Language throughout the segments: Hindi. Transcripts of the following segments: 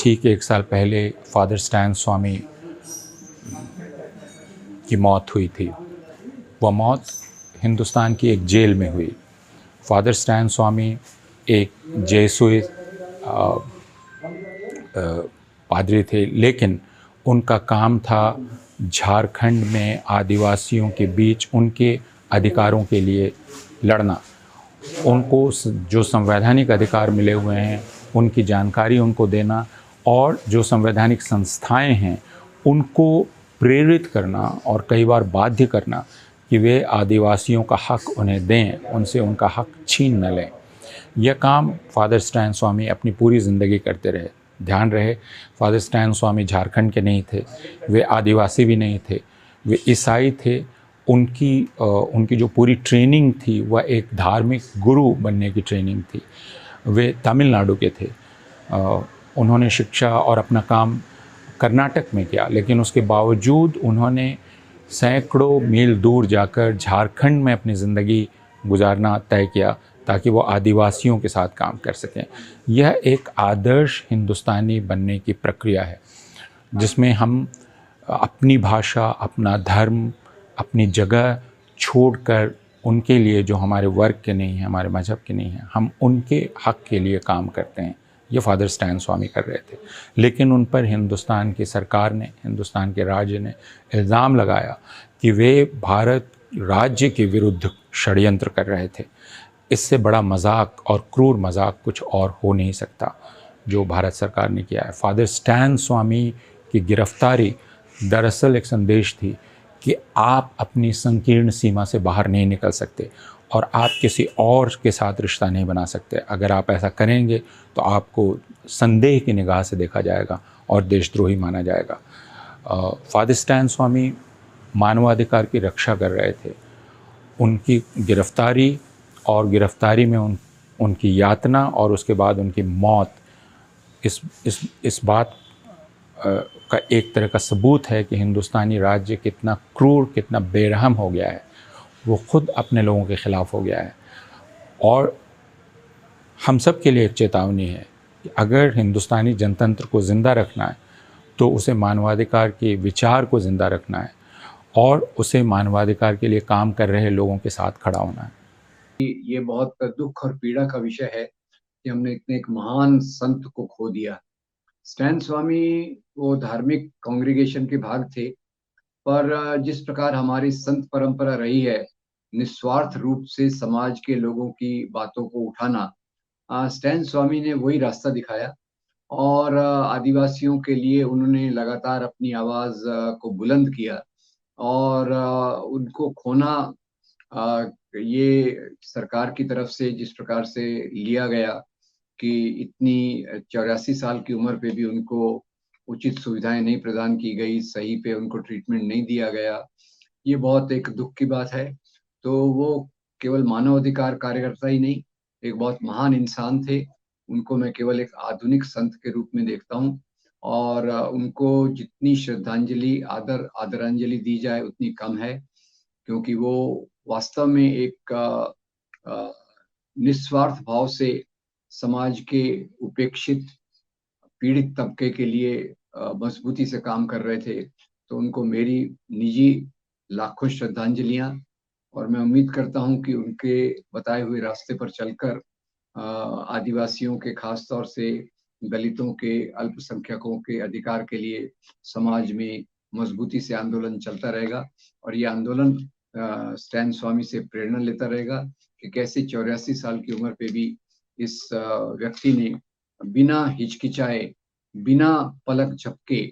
ठीक 1 साल पहले फादर स्टैन स्वामी की मौत हुई थी। वह मौत हिंदुस्तान की एक जेल में हुई। फादर स्टैन स्वामी एक जेसुइट पादरी थे, लेकिन उनका काम था झारखंड में आदिवासियों के बीच उनके अधिकारों के लिए लड़ना। उनको जो संवैधानिक अधिकार मिले हुए हैं उनकी जानकारी उनको देना, और जो संवैधानिक संस्थाएं हैं उनको प्रेरित करना और कई बार बाध्य करना कि वे आदिवासियों का हक उन्हें दें, उनसे उनका हक छीन न लें। यह काम फादर स्टैन स्वामी अपनी पूरी ज़िंदगी करते रहे। ध्यान रहे, फादर स्टैन स्वामी झारखंड के नहीं थे, वे आदिवासी भी नहीं थे, वे ईसाई थे। उनकी जो पूरी ट्रेनिंग थी वह एक धार्मिक गुरु बनने की ट्रेनिंग थी। वे तमिलनाडु के थे। उन्होंने शिक्षा और अपना काम कर्नाटक में किया, लेकिन उसके बावजूद उन्होंने सैकड़ों मील दूर जाकर झारखंड में अपनी ज़िंदगी गुजारना तय किया ताकि वो आदिवासियों के साथ काम कर सकें। यह एक आदर्श हिंदुस्तानी बनने की प्रक्रिया है जिसमें हम अपनी भाषा, अपना धर्म, अपनी जगह छोड़कर उनके लिए जो हमारे वर्ग के नहीं हैं, हमारे मज़हब के नहीं हैं, हम उनके हक़ के लिए काम करते हैं। ये फादर स्टैन स्वामी कर रहे थे, लेकिन उन पर हिंदुस्तान की सरकार ने, हिंदुस्तान के राज्य ने इल्ज़ाम लगाया कि वे भारत राज्य के विरुद्ध षड्यंत्र कर रहे थे। इससे बड़ा मजाक और क्रूर मजाक कुछ और हो नहीं सकता जो भारत सरकार ने किया है। फादर स्टैन स्वामी की गिरफ्तारी दरअसल एक संदेश थी कि आप अपनी संकीर्ण सीमा से बाहर नहीं निकल सकते और आप किसी और के साथ रिश्ता नहीं बना सकते। अगर आप ऐसा करेंगे तो आपको संदेह की निगाह से देखा जाएगा और देशद्रोही माना जाएगा। फादर स्टैन स्वामी मानवाधिकार की रक्षा कर रहे थे। उनकी गिरफ्तारी और गिरफ्तारी में उनकी यातना और उसके बाद उनकी मौत इस बात का एक तरह का सबूत है कि हिंदुस्तानी राज्य कितना क्रूर, कितना बेरहम हो गया है। वो खुद अपने लोगों के ख़िलाफ़ हो गया है। और हम सब के लिए एक चेतावनी है कि अगर हिंदुस्तानी जनतंत्र को ज़िंदा रखना है तो उसे मानवाधिकार के विचार को ज़िंदा रखना है और उसे मानवाधिकार के लिए काम कर रहे लोगों के साथ खड़ा होना है। ये बहुत दुख और पीड़ा का विषय है कि हमने इतने एक महान संत को खो दिया। स्टैन स्वामी वो धार्मिक कांग्रीगेशन के भाग थे, पर जिस प्रकार हमारी संत परंपरा रही है, निस्वार्थ रूप से समाज के लोगों की बातों को उठाना, स्टैन स्वामी ने वही रास्ता दिखाया और आदिवासियों के लिए उन्होंने लगातार अपनी आवाज को बुलंद किया और उनको खोना ये सरकार की तरफ से जिस प्रकार से लिया गया कि इतनी 84 साल की उम्र पे भी उनको उचित सुविधाएं नहीं प्रदान की गई, सही पे उनको ट्रीटमेंट नहीं दिया गया, ये बहुत एक दुख की बात है। तो वो केवल मानवाधिकार कार्यकर्ता ही नहीं, एक बहुत महान इंसान थे। उनको मैं केवल एक आधुनिक संत के रूप में देखता हूँ और उनको जितनी श्रद्धांजलि, आदरांजलि दी जाए उतनी कम है, क्योंकि वो वास्तव में एक निस्वार्थ भाव से समाज के उपेक्षित पीड़ित तबके के लिए मजबूती से काम कर रहे थे। तो उनको मेरी निजी लाखों श्रद्धांजलियां, और मैं उम्मीद करता हूं कि उनके बताए हुए रास्ते पर चलकर आदिवासियों के, खास तौर से दलितों के, अल्पसंख्यकों के अधिकार के लिए समाज में मजबूती से आंदोलन चलता रहेगा। और ये आंदोलन स्टैन स्वामी से प्रेरणा लेता रहेगा कि कैसे 84 साल की उम्र पे भी इस व्यक्ति ने बिना हिचकिचाए, बिना पलक झपके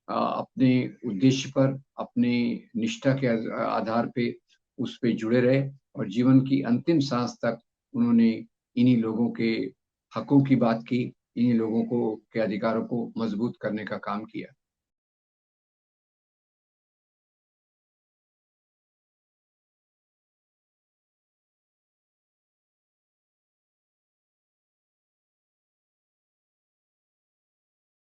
अपने उद्देश्य पर, अपने निष्ठा के आधार पे उस पे जुड़े रहे और जीवन की अंतिम सांस तक उन्होंने इन्हीं लोगों के हकों की बात की, इन्हीं लोगों को के अधिकारों को मजबूत करने का काम किया।